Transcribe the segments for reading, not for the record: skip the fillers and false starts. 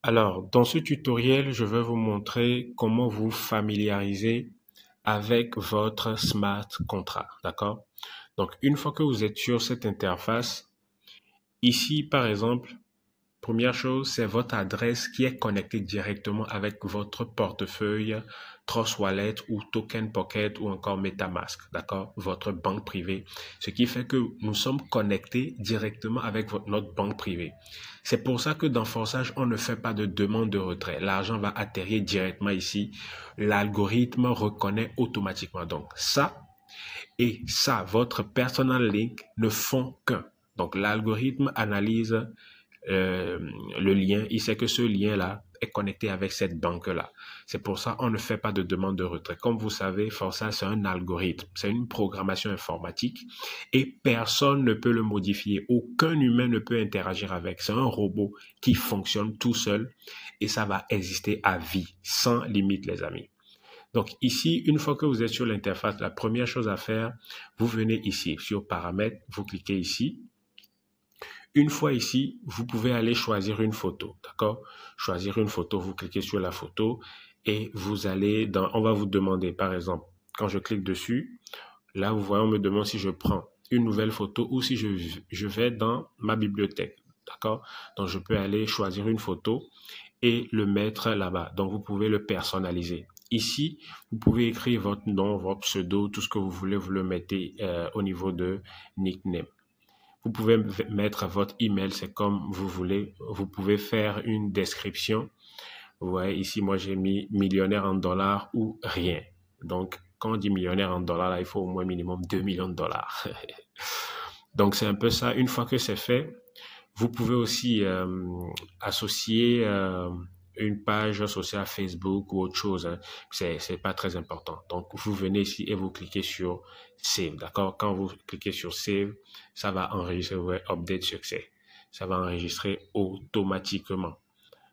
Alors, dans ce tutoriel, je vais vous montrer comment vous familiariser avec votre smart contract, d'accord? Donc, une fois que vous êtes sur cette interface, ici, par exemple, première chose, c'est votre adresse qui est connectée directement avec votre portefeuille Trust Wallet ou Token Pocket ou encore MetaMask, d'accord? Votre banque privée. Ce qui fait que nous sommes connectés directement avec notre banque privée. C'est pour ça que dans Forçage, on ne fait pas de demande de retrait. L'argent va atterrir directement ici. L'algorithme reconnaît automatiquement. Donc ça et ça, votre personal link ne font qu'un. Donc l'algorithme analyse euh, le lien, il sait que ce lien-là est connecté avec cette banque-là. C'est pour ça qu'on ne fait pas de demande de retrait. Comme vous savez, Forçage, c'est un algorithme, c'est une programmation informatique et personne ne peut le modifier. Aucun humain ne peut interagir avec. C'est un robot qui fonctionne tout seul et ça va exister à vie, sans limite, les amis. Donc ici, une fois que vous êtes sur l'interface, la première chose à faire, vous venez ici sur paramètres, vous cliquez ici. Une fois ici, vous pouvez aller choisir une photo, d'accord? Choisir une photo, vous cliquez sur la photo et vous allez dans, on va vous demander, par exemple, quand je clique dessus, là, vous voyez, on me demande si je prends une nouvelle photo ou si je vais dans ma bibliothèque, d'accord? Donc, je peux aller choisir une photo et le mettre là-bas. Donc, vous pouvez le personnaliser. Ici, vous pouvez écrire votre nom, votre pseudo, tout ce que vous voulez, vous le mettez au niveau de nickname. Vous pouvez mettre votre email, c'est comme vous voulez. Vous pouvez faire une description. Vous voyez, ici, moi, j'ai mis millionnaire en dollars ou rien. Donc, quand on dit millionnaire en dollars, là, il faut au moins minimum 2 millions de dollars. Donc, c'est un peu ça. Une fois que c'est fait, vous pouvez aussi associer une page associée à Facebook ou autre chose. Hein. C'est pas très important. Donc, vous venez ici et vous cliquez sur Save. D'accord? Quand vous cliquez sur Save, ça va enregistrer, ouais, Update Succès. Ça va enregistrer automatiquement.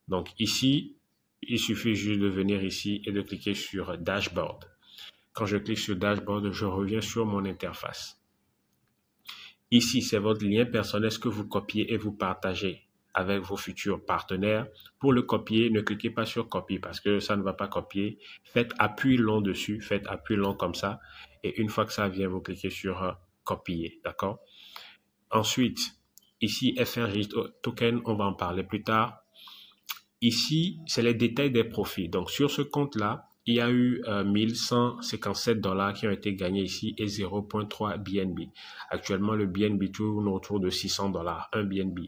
Donc, ici, il suffit juste de venir ici et de cliquer sur Dashboard. Quand je clique sur Dashboard, je reviens sur mon interface. Ici, c'est votre lien personnel, ce que vous copiez et vous partagez avec vos futurs partenaires. Pour le copier, ne cliquez pas sur copier parce que ça ne va pas copier. Faites appui long dessus, faites appui long comme ça. Et une fois que ça vient, vous cliquez sur copier, d'accord? Ensuite, ici, FRJ Token, on va en parler plus tard. Ici, c'est les détails des profits. Donc, sur ce compte-là, il y a eu 1157 dollars qui ont été gagnés ici et 0,3 BNB. Actuellement, le BNB tourne autour de 600 dollars, un BNB.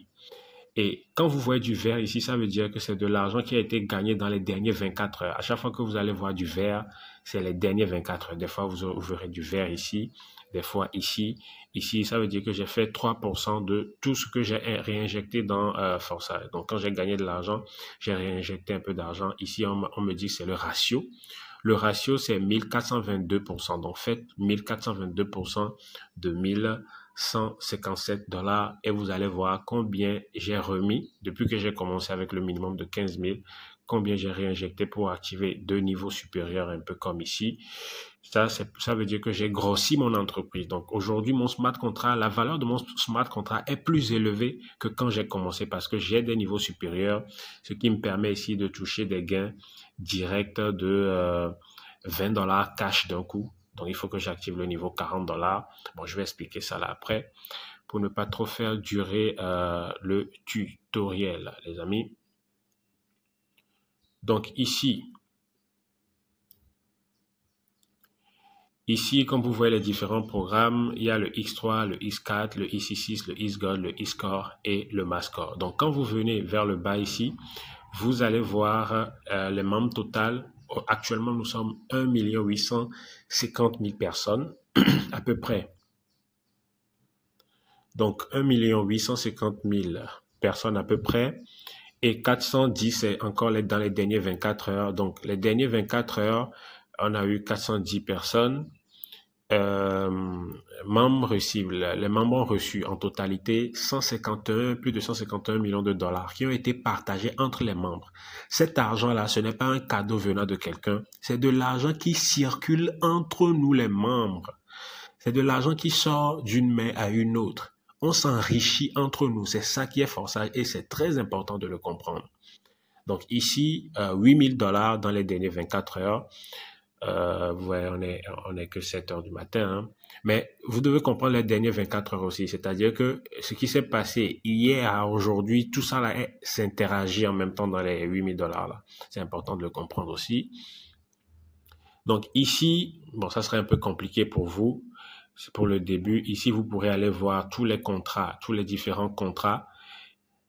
Et quand vous voyez du vert ici, ça veut dire que c'est de l'argent qui a été gagné dans les dernières 24 heures. À chaque fois que vous allez voir du vert, c'est les dernières 24 heures. Des fois, vous verrez du vert ici, des fois ici. Ici, ça veut dire que j'ai fait 3% de tout ce que j'ai réinjecté dans Forçage. Donc, quand j'ai gagné de l'argent, j'ai réinjecté un peu d'argent. Ici, on me dit que c'est le ratio. Le ratio, c'est 1422%. Donc, faites 1422% de 1157 dollars et vous allez voir combien j'ai remis depuis que j'ai commencé avec le minimum de 15 000, combien j'ai réinjecté pour activer deux niveaux supérieurs, un peu comme ici. Ça veut dire que j'ai grossi mon entreprise. Donc aujourd'hui, mon smart contract, la valeur de mon smart contract est plus élevée que quand j'ai commencé parce que j'ai des niveaux supérieurs, ce qui me permet ici de toucher des gains directs de 20 dollars cash d'un coup. Donc, il faut que j'active le niveau 40 dollars. Bon, je vais expliquer ça là après pour ne pas trop faire durer le tutoriel, les amis. Donc, ici, comme vous voyez les différents programmes, il y a le X3, le X4, le XC6, le XGold, le XScore et le Mascore. Donc, quand vous venez vers le bas ici, vous allez voir les membres total. Actuellement, nous sommes 1 850 000 personnes, à peu près. Donc, 1 850 000 personnes à peu près. Et 410, c'est encore dans les dernières 24 heures. Donc, les dernières 24 heures, on a eu 410 personnes. Membres reçus, les membres ont reçu en totalité plus de 151 millions de dollars qui ont été partagés entre les membres. Cet argent-là, ce n'est pas un cadeau venant de quelqu'un, c'est de l'argent qui circule entre nous les membres. C'est de l'argent qui sort d'une main à une autre. On s'enrichit entre nous, c'est ça qui est Forçage et c'est très important de le comprendre. Donc ici, 8 000 $ dans les dernières 24 heures. Vous voyez, on est que 7 heures du matin, hein. Mais vous devez comprendre les dernières 24 heures aussi. C'est-à-dire que ce qui s'est passé hier à aujourd'hui, tout ça là s'interagit en même temps dans les 8 000 $ là. C'est important de le comprendre aussi. Donc ici, bon, ça serait un peu compliqué pour vous. C'est pour le début. Ici, vous pourrez aller voir tous les contrats, tous les différents contrats.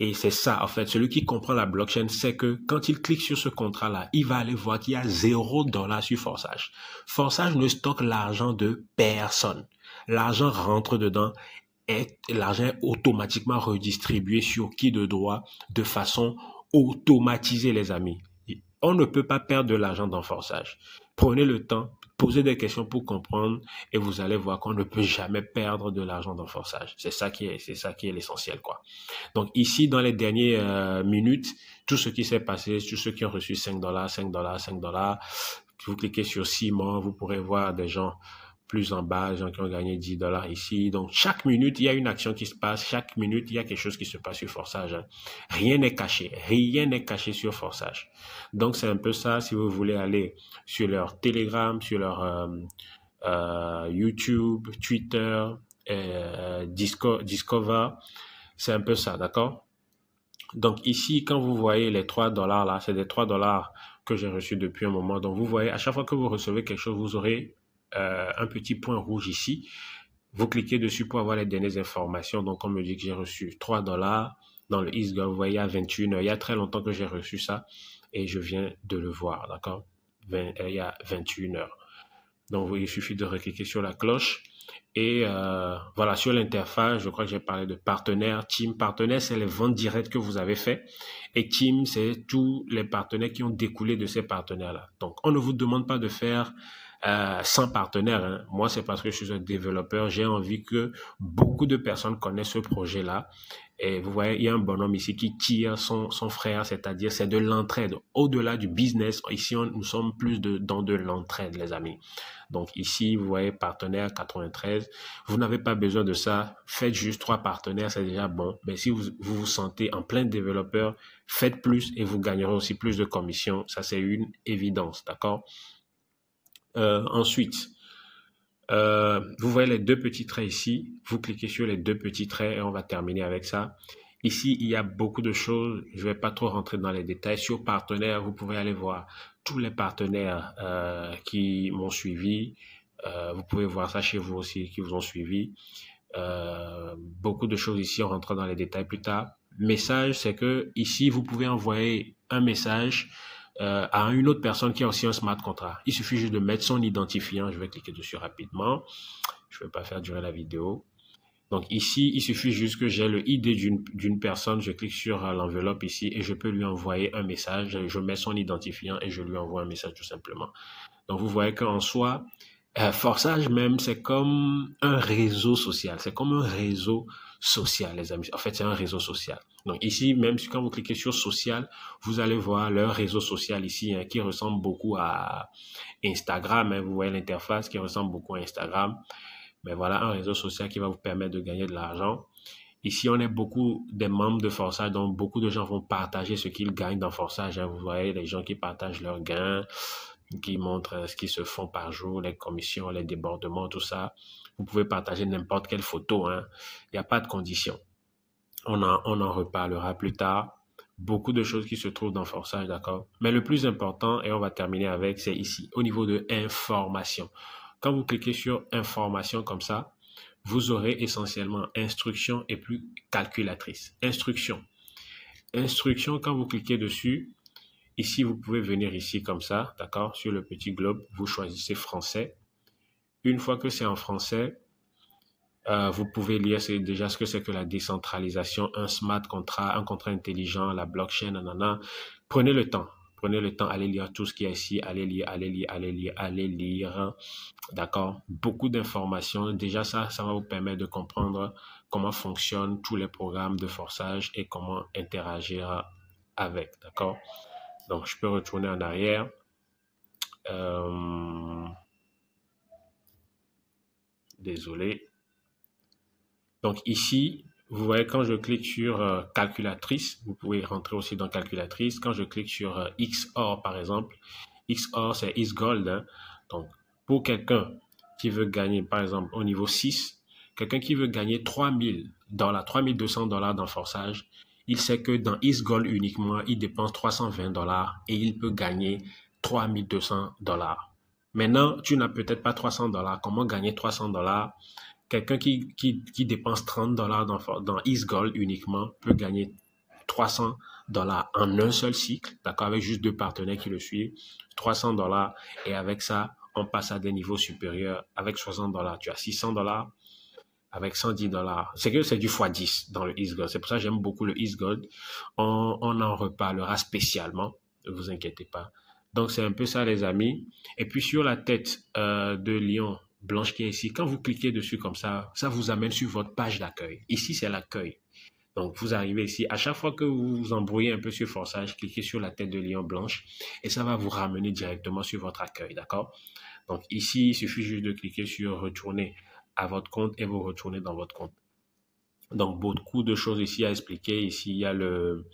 Et c'est ça, en fait, celui qui comprend la blockchain, c'est que quand il clique sur ce contrat-là, il va aller voir qu'il y a 0 $ sur Forsage. Forsage ne stocke l'argent de personne. L'argent rentre dedans et l'argent est automatiquement redistribué sur qui de droit de façon automatisée, les amis. On ne peut pas perdre de l'argent dans Forsage. Prenez le temps, posez des questions pour comprendre et vous allez voir qu'on ne peut jamais perdre de l'argent dans Forsage. C'est ça qui est l'essentiel, quoi. Donc ici, dans les dernières minutes, tout ce qui s'est passé, tous ceux qui ont reçu 5 $, 5 $, 5 $, vous cliquez sur 6 mois, vous pourrez voir des gens plus en bas, des gens qui ont gagné 10 $ ici. Donc chaque minute, il y a une action qui se passe, chaque minute, il y a quelque chose qui se passe sur Forsage, hein. Rien n'est caché sur Forsage. Donc c'est un peu ça, si vous voulez aller sur leur Telegram, sur leur YouTube, Twitter, Discover, c'est un peu ça, d'accord? Donc ici, quand vous voyez les 3 $ là, c'est des 3 $ que j'ai reçus depuis un moment. Donc vous voyez, à chaque fois que vous recevez quelque chose, vous aurez un petit point rouge ici. Vous cliquez dessus pour avoir les dernières informations. Donc on me dit que j'ai reçu 3 $. Dans le eSgov, vous voyez, à 21 heures. Il y a très longtemps que j'ai reçu ça et je viens de le voir, d'accord? Il y a 21 heures. Donc il suffit de recliquer sur la cloche. Et voilà, sur l'interface, je crois que j'ai parlé de partenaires. Team partenaire, c'est les ventes directes que vous avez fait. Et Team, c'est tous les partenaires qui ont découlé de ces partenaires-là. Donc, on ne vous demande pas de faire 100 partenaires, hein. Moi, c'est parce que je suis un développeur. J'ai envie que beaucoup de personnes connaissent ce projet-là. Et vous voyez, il y a un bonhomme ici qui tire son frère, c'est-à-dire c'est de l'entraide. Au-delà du business, ici, nous sommes plus dans de l'entraide, les amis. Donc ici, vous voyez, partenaire 93. Vous n'avez pas besoin de ça. Faites juste 3 partenaires, c'est déjà bon. Mais si vous sentez en plein développeur, faites plus et vous gagnerez aussi plus de commissions. Ça, c'est une évidence, d'accord? Ensuite, vous voyez les 2 petits traits ici. Vous cliquez sur les 2 petits traits et on va terminer avec ça. Ici, il y a beaucoup de choses. Je ne vais pas trop rentrer dans les détails. Sur partenaires, vous pouvez aller voir tous les partenaires qui m'ont suivi. Vous pouvez voir ça chez vous aussi, qui vous ont suivi. Beaucoup de choses ici, on rentrera dans les détails plus tard. Message, c'est que ici, vous pouvez envoyer un message à une autre personne qui a aussi un smart contract. Il suffit juste de mettre son identifiant. Je vais cliquer dessus rapidement. Je ne vais pas faire durer la vidéo. Donc ici, il suffit juste que j'ai le ID d'une personne. Je clique sur l'enveloppe ici et je peux lui envoyer un message. Je mets son identifiant et je lui envoie un message tout simplement. Donc vous voyez qu'en soi, Forsage même, c'est comme un réseau social. C'est comme un réseau social, les amis. En fait, c'est un réseau social. Donc ici, même si quand vous cliquez sur social, vous allez voir leur réseau social ici, hein, qui ressemble beaucoup à Instagram, hein. Vous voyez l'interface qui ressemble beaucoup à Instagram. Mais voilà un réseau social qui va vous permettre de gagner de l'argent. Ici, on est beaucoup des membres de Forsage, donc beaucoup de gens vont partager ce qu'ils gagnent dans Forsage, hein. Vous voyez les gens qui partagent leurs gains, qui montrent ce qu'ils se font par jour, les commissions, les débordements, tout ça. Vous pouvez partager n'importe quelle photo, hein. Il n'y a pas de condition. On en reparlera plus tard. Beaucoup de choses qui se trouvent dans Forsage, d'accord? Mais le plus important, et on va terminer avec, c'est ici, au niveau de information. Quand vous cliquez sur information comme ça, vous aurez essentiellement instruction et plus calculatrice. Instruction. Instruction, quand vous cliquez dessus, ici, vous pouvez venir ici comme ça, d'accord? Sur le petit globe, vous choisissez français. Une fois que c'est en français, vous pouvez lire déjà ce que c'est que la décentralisation, un smart contract, un contrat intelligent, la blockchain, nanana. Prenez le temps. Prenez le temps, allez lire tout ce qu'il y a ici, allez lire. D'accord? Beaucoup d'informations. Déjà, ça va vous permettre de comprendre comment fonctionnent tous les programmes de Forsage et comment interagir avec. D'accord? Donc, je peux retourner en arrière. Désolé. Donc ici, vous voyez, quand je clique sur calculatrice, vous pouvez rentrer aussi dans calculatrice. Quand je clique sur XOR, par exemple, XOR, c'est XGold. Hein. Donc, pour quelqu'un qui veut gagner, par exemple, au niveau 6, quelqu'un qui veut gagner $3,000, $3,200 dans forçage, il sait que dans XGold uniquement, il dépense $320 et il peut gagner $3,200. Maintenant, tu n'as peut-être pas $300. Comment gagner $300? Quelqu'un qui dépense $30 dans XGold uniquement peut gagner $300 en un seul cycle, d'accord, avec juste 2 partenaires qui le suivent, $300, et avec ça, on passe à des niveaux supérieurs. Avec $60, tu as $600, avec $110. C'est que c'est du x10 dans le XGold. C'est pour ça que j'aime beaucoup le XGold. On en reparlera spécialement, ne vous inquiétez pas. Donc, c'est un peu ça, les amis. Et puis, sur la tête de lion blanche qui est ici, quand vous cliquez dessus comme ça vous amène sur votre page d'accueil. Ici, c'est l'accueil. Donc, vous arrivez ici. À chaque fois que vous vous embrouillez un peu sur forçage, cliquez sur la tête de lion blanche et ça va vous ramener directement sur votre accueil, d'accord? Donc, ici, il suffit juste de cliquer sur retourner à votre compte et vous retournez dans votre compte. Donc, beaucoup de choses ici à expliquer. Ici, il y a le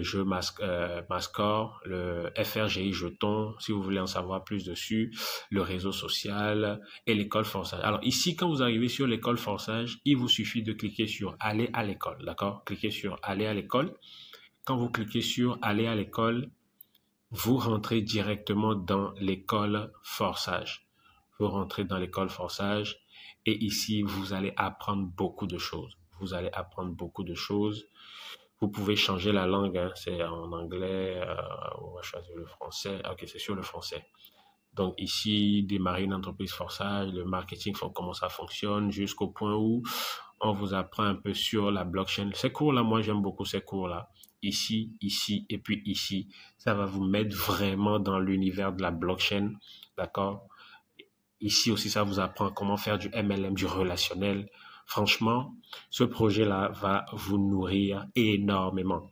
jeu Mascore, le FRGI Jeton, si vous voulez en savoir plus dessus, le réseau social et l'école forçage. Alors ici, quand vous arrivez sur l'école forçage, il vous suffit de cliquer sur aller à l'école, d'accord? Cliquez sur aller à l'école. Quand vous cliquez sur aller à l'école, vous rentrez directement dans l'école forçage. Vous rentrez dans l'école forçage et ici, vous allez apprendre beaucoup de choses. Vous allez apprendre beaucoup de choses. Vous pouvez changer la langue, hein, c'est en anglais, on va choisir le français. Ok, c'est sur le français. Donc ici, démarrer une entreprise forçage, le marketing, comment ça fonctionne, jusqu'au point où on vous apprend un peu sur la blockchain. Ces cours-là, moi j'aime beaucoup ces cours-là. Ici, ici et puis ici, ça va vous mettre vraiment dans l'univers de la blockchain, d'accord? Ici aussi, ça vous apprend comment faire du MLM, du relationnel. Franchement, ce projet-là va vous nourrir énormément.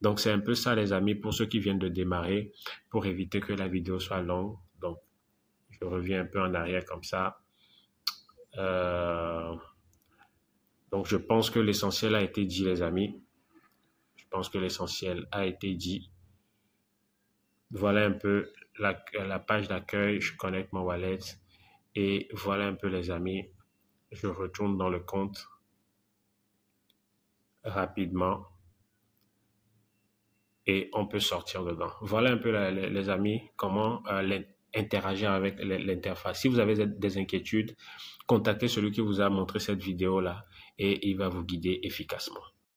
Donc, c'est un peu ça, les amis, pour ceux qui viennent de démarrer, pour éviter que la vidéo soit longue. Donc, je reviens un peu en arrière comme ça. Donc, je pense que l'essentiel a été dit, les amis. Je pense que l'essentiel a été dit. Voilà un peu la page d'accueil. Je connecte mon wallet. Et voilà un peu, les amis. Je retourne dans le compte rapidement et on peut sortir dedans. Voilà un peu, les amis, comment interagir avec l'interface. Si vous avez des inquiétudes, contactez celui qui vous a montré cette vidéo-là et il va vous guider efficacement.